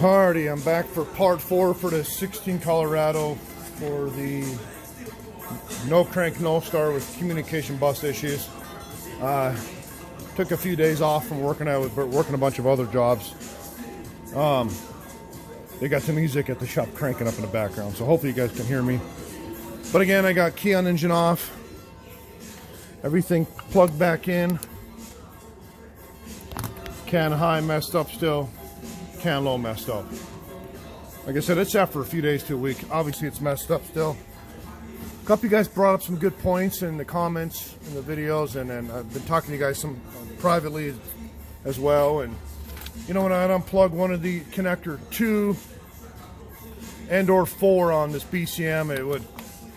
Alrighty, I'm back for part 4 for the 16 Colorado for the no crank, no start with communication bus issues. Took a few days off from working. I was working a bunch of other jobs. They got the music at the shop cranking up in the background, so hopefully you guys can hear me. But again, I got key on engine off. Everything plugged back in. Can high messed up still. Can low messed up. Like I said, it's after a few days to a week. Obviously it's messed up still. A couple of you guys brought up some good points in the comments in the videos, and then I've been talking to you guys some privately as well. And you know, when I unplug one of the connector 2 and or 4 on this BCM, it would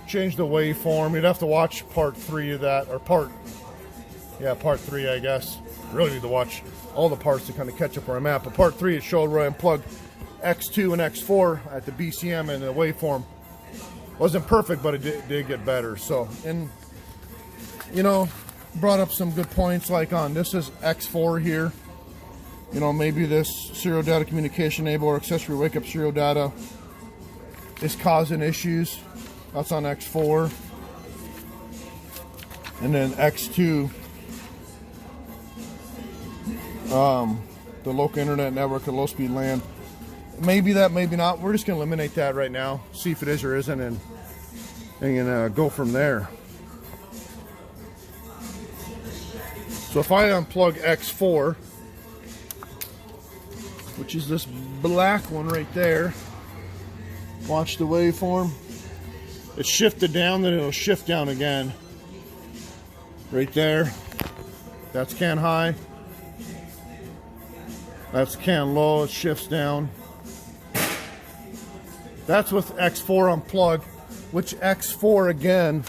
change the waveform. You'd have to watch part 3 of that, or part 3 I guess. Really need to watch all the parts to kind of catch up where I'm at. But part 3, it showed where I unplugged X2 and X4 at the BCM, and the waveform wasn't perfect, but it did get better. So, and you know, brought up some good points, like on this is X4 here. You know, maybe this serial data communication enable or accessory wake up serial data is causing issues. That's on X4. And then X2, the local internet network, the low speed LAN. Maybe that, maybe not. We're just going to eliminate that right now, see if it is or isn't, and go from there. So if I unplug X4, which is this black one right there, watch the waveform. It shifted down, then it'll shift down again. Right there. That's can high. That's can low. It shifts down. That's with X4 unplugged, which X4 again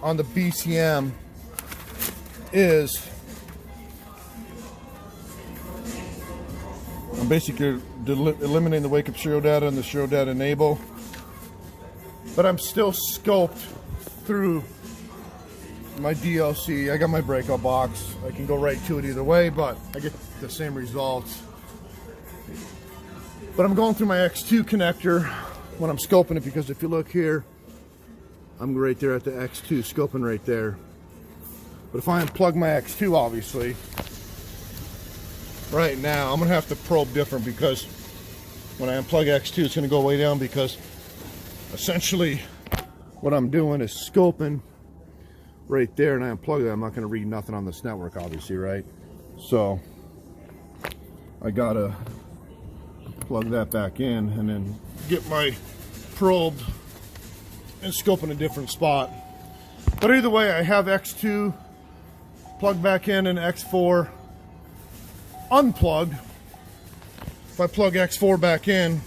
on the BCM is, I'm basically eliminating the wake up serial data and the serial data enable, but I'm still scoped through my DLC. I got my breakout box. I can go right to it either way, but I get the same results. But I'm going through my X2 connector when I'm scoping it, because if you look here, I'm right there at the X2 scoping right there. But if I unplug my X2, obviously, right now, I'm gonna have to probe different, because when I unplug X2, it's gonna go way down, because essentially what I'm doing is scoping right there, and I unplug that. I'm not gonna read nothing on this network, obviously, right? So I gotta plug that back in and then get my probe and scope in a different spot. But either way, I have X2 plugged back in and X4 unplugged. If I plug X4 back in,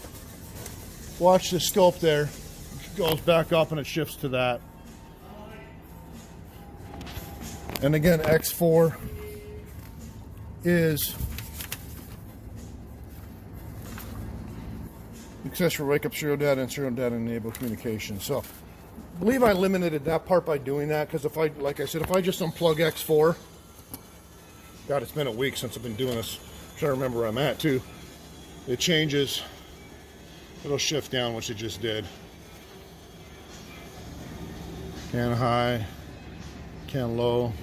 watch the scope there. It goes back up and it shifts to that. And again, X4 is accessory wake up serial data and serial data enable communication. So I believe I eliminated that part by doing that, because if I, like I said, if I just unplug X4, God, it's been a week since I've been doing this. I'm trying to remember where I'm at too. It changes, it'll shift down, which it just did. Can high, can low.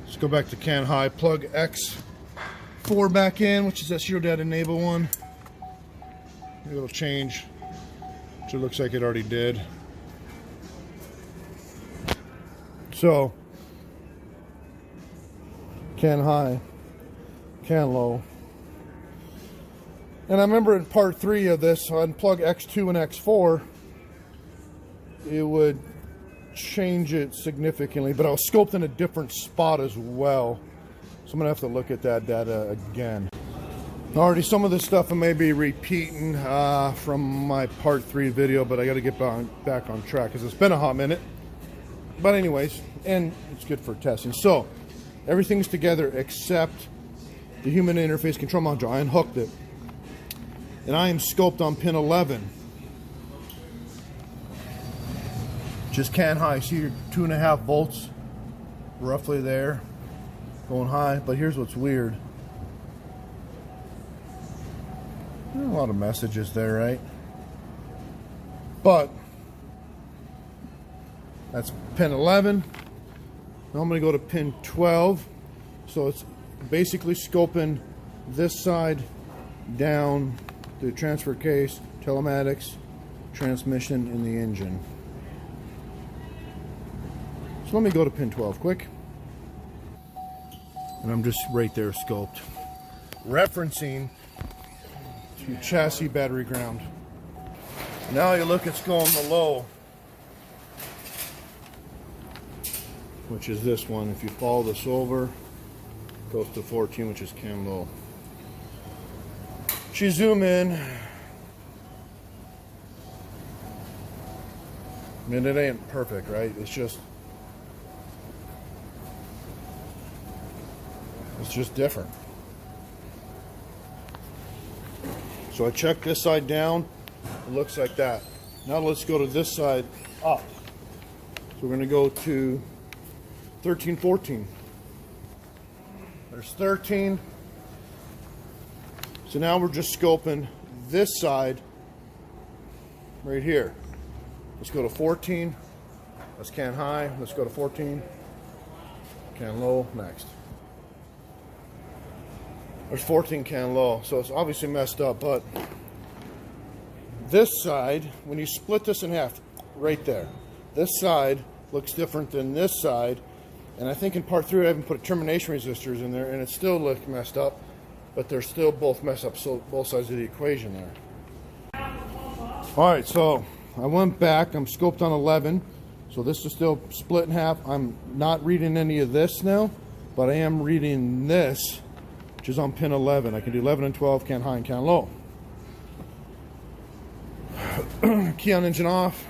Let's go back to can high, plug X4 back in, which is that serial data enable one. It'll change, which it looks like it already did. So, can high, can low. And I remember in part 3 of this, so I'd unplug X2 and X4, it would change it significantly, but I was scoped in a different spot as well. So I'm gonna have to look at that data again. Already, some of this stuff I may be repeating from my part 3 video, but I got to get back on track because it's been a hot minute. But anyways, and it's good for testing. So everything's together except the human interface control module. I unhooked it, and I am scoped on pin 11. Just can high. See your 2.5 volts roughly there, going high. But here's what's weird. A lot of messages there, right? But that's pin 11. Now I'm going to go to pin 12. So it's basically scoping this side down the transfer case, telematics, transmission, and the engine. So let me go to pin 12 quick. And I'm just right there scoped, referencing to chassis battery ground. Now you look, it's going the low, which is this one. If you follow this over, it goes to 14, which is cam low. If you zoom in, I mean, it ain't perfect, right? It's just different. So I check this side down, it looks like that. Now let's go to this side up. So we're going to go to 13, 14. There's 13. So now we're just scoping this side right here. Let's go to 14. That's can high. Let's go to 14. Can low next. There's 14 can low, so it's obviously messed up, but this side, when you split this in half, right there, this side looks different than this side, and I think in part 3 I haven't put termination resistors in there, and it still looks messed up, but they're still both messed up, so both sides of the equation there. Alright, so I went back, I'm scoped on 11, so this is still split in half. I'm not reading any of this now, but I am reading this, which is on pin 11. I can do 11 and 12, can high and can low. Key on engine off.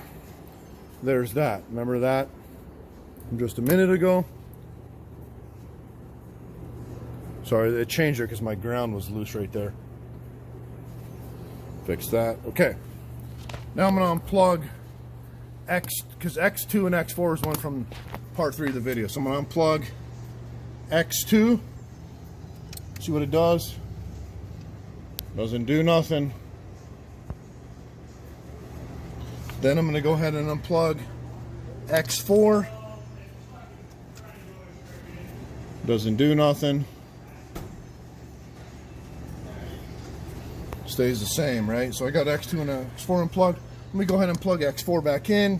There's that. Remember that from just a minute ago? Sorry, it changed there because my ground was loose right there. Fix that. Okay. Now I'm going to unplug X, because X2 and X4 is one from part 3 of the video. So I'm going to unplug X2. See what it does. Doesn't do nothing. Then I'm going to go ahead and unplug X4. Doesn't do nothing. Stays the same, right? So I got X2 and X4 unplugged. Let me go ahead and plug X4 back in.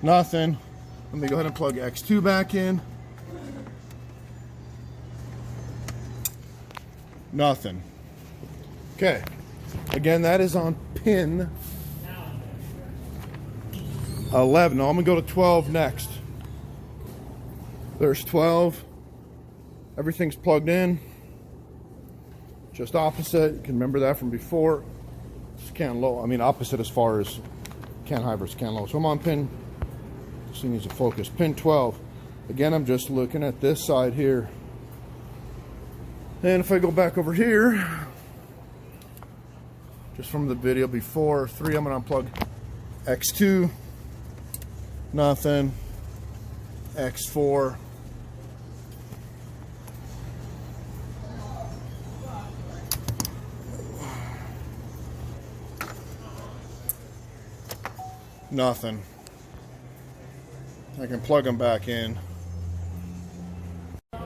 Nothing. Let me go ahead and plug X2 back in. Nothing. Okay. Again, that is on pin 11. Now I'm going to go to 12 next. There's 12. Everything's plugged in. Just opposite. You can remember that from before. It's can low. I mean opposite as far as can high versus can low. So I'm on pin, this thing needs to focus, pin 12. Again, I'm just looking at this side here. And if I go back over here, just from the video before, 3, I'm going to unplug X2, nothing, X4, nothing. I can plug them back in. I'm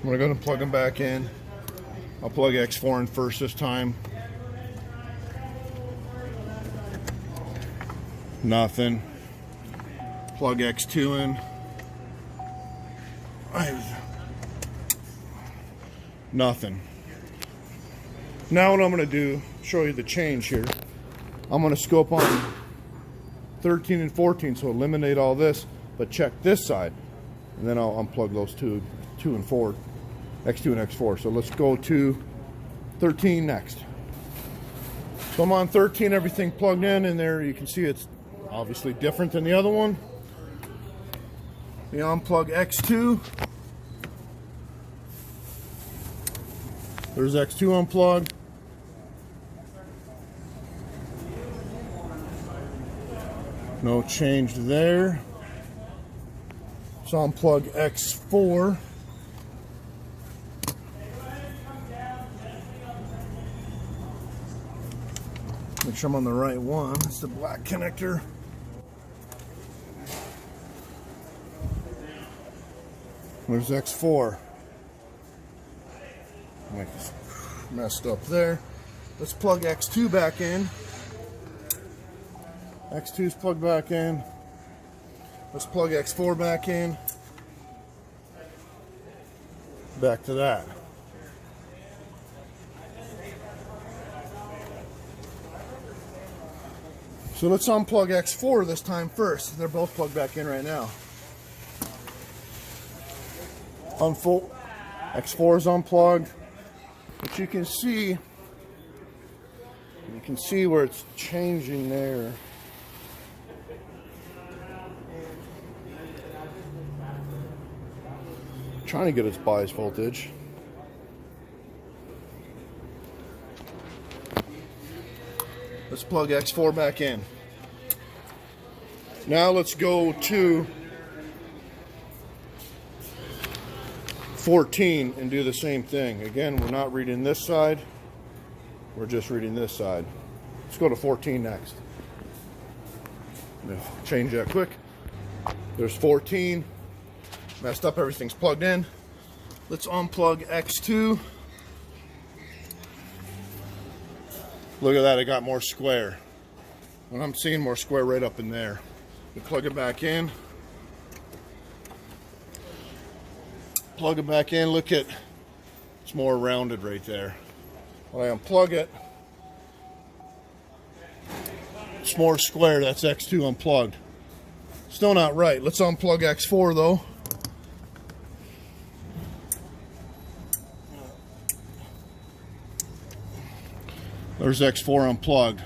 going to go ahead and plug them back in. I'll plug X4 in first this time. Nothing. Plug X2 in. Nothing. Now what I'm going to do, show you the change here. I'm going to scope on 13 and 14, so eliminate all this, but check this side. And then I'll unplug those two and 4. X2 and X4. So let's go to 13 next. So I'm on 13, everything plugged in there. You can see it's obviously different than the other one. We unplug X2. There's X2 unplugged. No change there. So unplug X4. Make sure I'm on the right one. It's the black connector. There's X4. Make this messed up there. Let's plug X2 back in. X2's plugged back in. Let's plug X4 back in. Back to that. So let's unplug X4 this time first. They're both plugged back in right now. X4 is unplugged. But you can see where it's changing there. Trying to get its bias voltage. Let's plug X4 back in. Now let's go to 14 and do the same thing. Again, we're not reading this side. We're just reading this side. Let's go to 14 next. Change that quick. There's 14. Messed up, everything's plugged in. Let's unplug X2. Look at that, it got more square. And I'm seeing more square right up in there. We plug it back in. Plug it back in, look at, it's more rounded right there. When I unplug it, it's more square. That's X2 unplugged. Still not right. Let's unplug X4 though. There's X4 unplugged.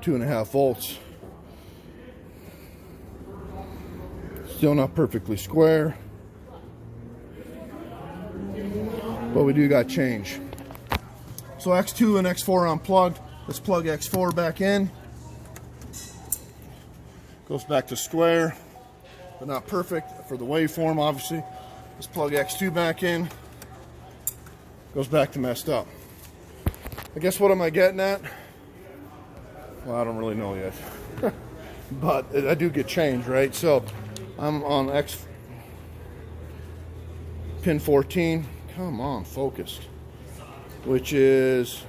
2.5 volts. Still not perfectly square, but we do got change. So X2 and X4 unplugged. Let's plug X4 back in. Goes back to square, but not perfect for the waveform, obviously. Let's plug X2 back in. Goes back to messed up. I guess what am I getting at? Well, I don't really know yet. But I do get change, right? So I'm on pin 14. Come on, focused. Which is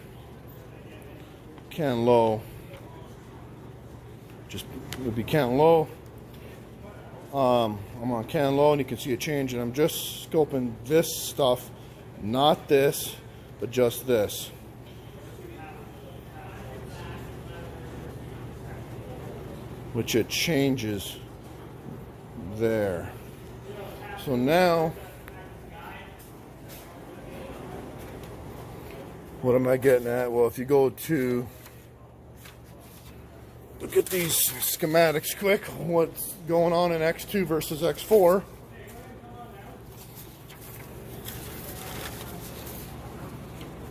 can low. Just would be can low. I'm on can low, and you can see a change. And I'm just scoping this stuff, not this, but just this. Which it changes there. So now, what am I getting at? Well, if you go to look at these schematics quick, what's going on in X2 versus X4.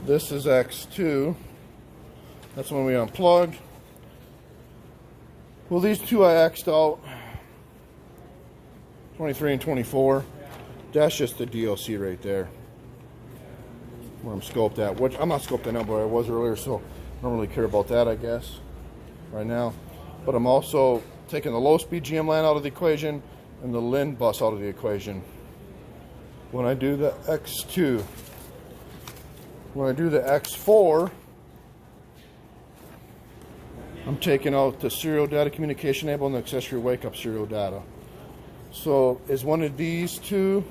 This is X2. That's when we unplugged. Well, these two I X'd out, 23 and 24. That's just the DLC right there, where I'm scoped at. Which I'm not scoped at now, but I was earlier, so I don't really care about that, I guess, right now. But I'm also taking the low-speed GM LAN out of the equation and the LIN bus out of the equation. When I do the X2, when I do the X4, I'm taking out the serial data communication enable and the accessory wake-up serial data. So is one of these two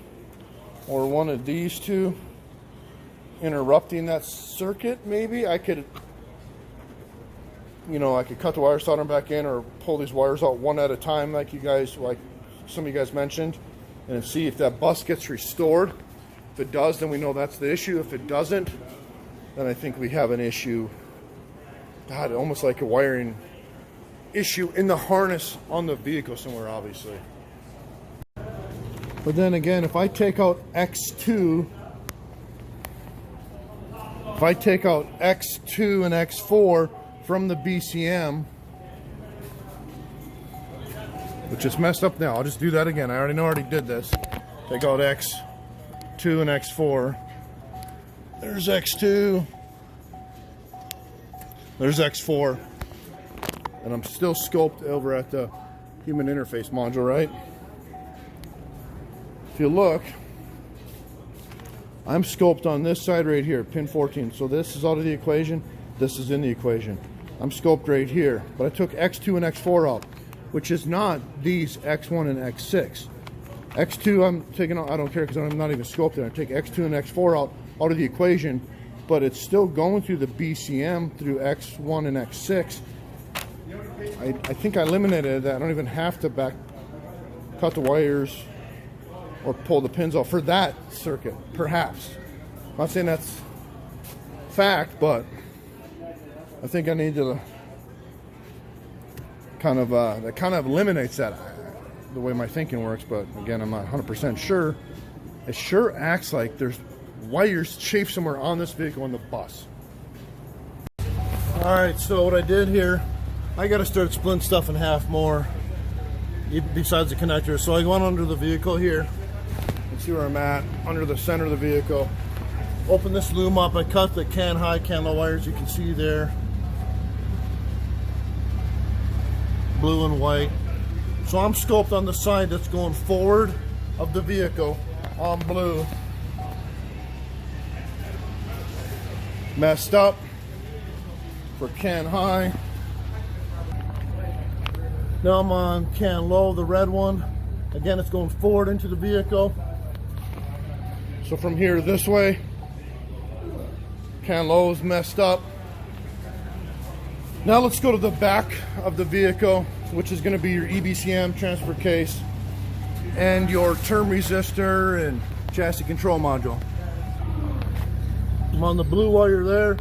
or one of these two interrupting that circuit? Maybe I could, you know, I could cut the wire solder back in or pull these wires out one at a time, like some of you guys mentioned, and see if that bus gets restored. If it does, then we know that's the issue. If it doesn't, then I think we have an issue. God, almost like a wiring issue in the harness on the vehicle somewhere, obviously. But then again, if I take out X2, if I take out X2 and X4 from the BCM, which is messed up now, I'll just do that again. I already did this. Take out X2 and X4. There's X2. There's X4. And I'm still scoped over at the human interface module, right? If you look, I'm scoped on this side right here, pin 14. So this is out of the equation. This is in the equation. I'm scoped right here. But I took X2 and X4 out, which is not these X1 and X6. X2 I'm taking out, I don't care because I'm not even scoped there. I take X2 and X4 out of the equation, but it's still going through the BCM through X1 and X6. I think I eliminated that. I don't even have to cut the wires or pull the pins off for that circuit, perhaps. I'm not saying that's fact, but I think I need to that kind of eliminates that, the way my thinking works, but again, I'm not 100% sure. It sure acts like there's wires chafed somewhere on this vehicle on the bus. Alright, so what I did here, I got to start splitting stuff in half more besides the connectors. So I went under the vehicle here. You can see where I'm at, under the center of the vehicle. Open this loom up. I cut the can high, can low wires, you can see there. Blue and white. So I'm scoped on the side that's going forward of the vehicle on blue. Messed up for can high. Now I'm on can low, the red one. Again, it's going forward into the vehicle. So from here this way, can low is messed up. Now let's go to the back of the vehicle, which is going to be your EBCM transfer case and your term resistor and chassis control module. I'm on the blue wire there.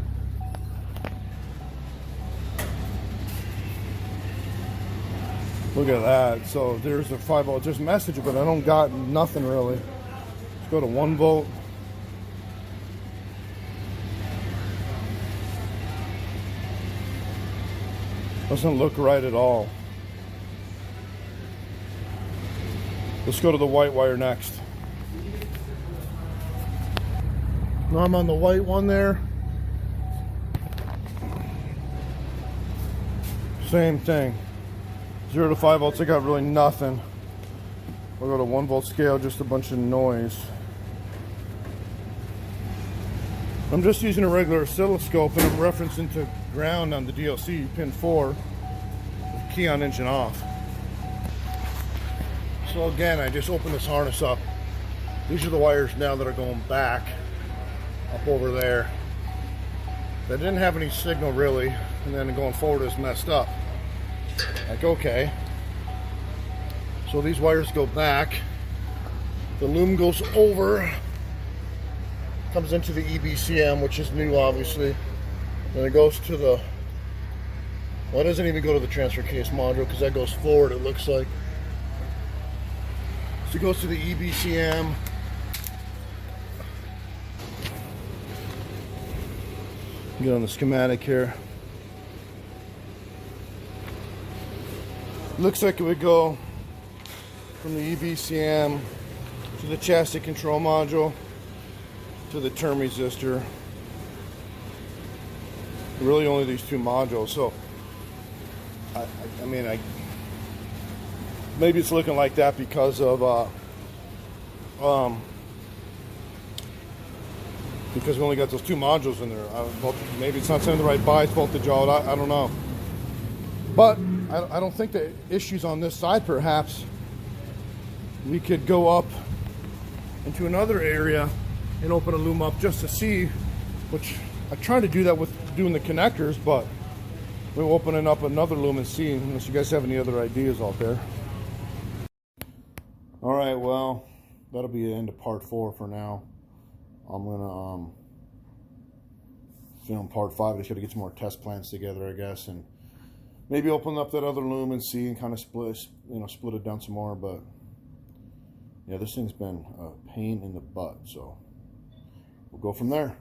Look at that. So there's a 5-volt just message, but I don't got nothing really. Let's go to 1 volt. Doesn't look right at all. Let's go to the white wire next. Now I'm on the white one there. Same thing. 0 to 5 volts, I got really nothing. We'll go to 1 volt scale, just a bunch of noise. I'm just using a regular oscilloscope and I'm referencing to ground on the DLC, pin 4, with key on engine off. So again, I just opened this harness up. These are the wires now that are going back up over there. They didn't have any signal really, and then going forward is messed up. Like, okay, so these wires go back, the loom goes over, comes into the EBCM, which is new obviously, then it goes to the, well, it doesn't even go to the transfer case module because that goes forward, it looks like. So it goes to the EBCM, get on the schematic here. Looks like it would go from the EBCM to the chassis control module to the term resistor. Really only these two modules, so I mean maybe it's looking like that because of because we only got those two modules in there. Maybe it's not sending the right bias voltage out, I don't know. But I don't think the issue's on this side. Perhaps we could go up into another area and open a loom up just to see, which I tried to do that with doing the connectors, but we're opening up another loom and seeing, unless you guys have any other ideas out there. All right, well, that'll be the end of part 4 for now. I'm gonna film part 5. I just gotta get some more test plans together, I guess, and maybe open up that other loom and see and kind of split it down some more. But yeah, this thing's been a pain in the butt, so we'll go from there.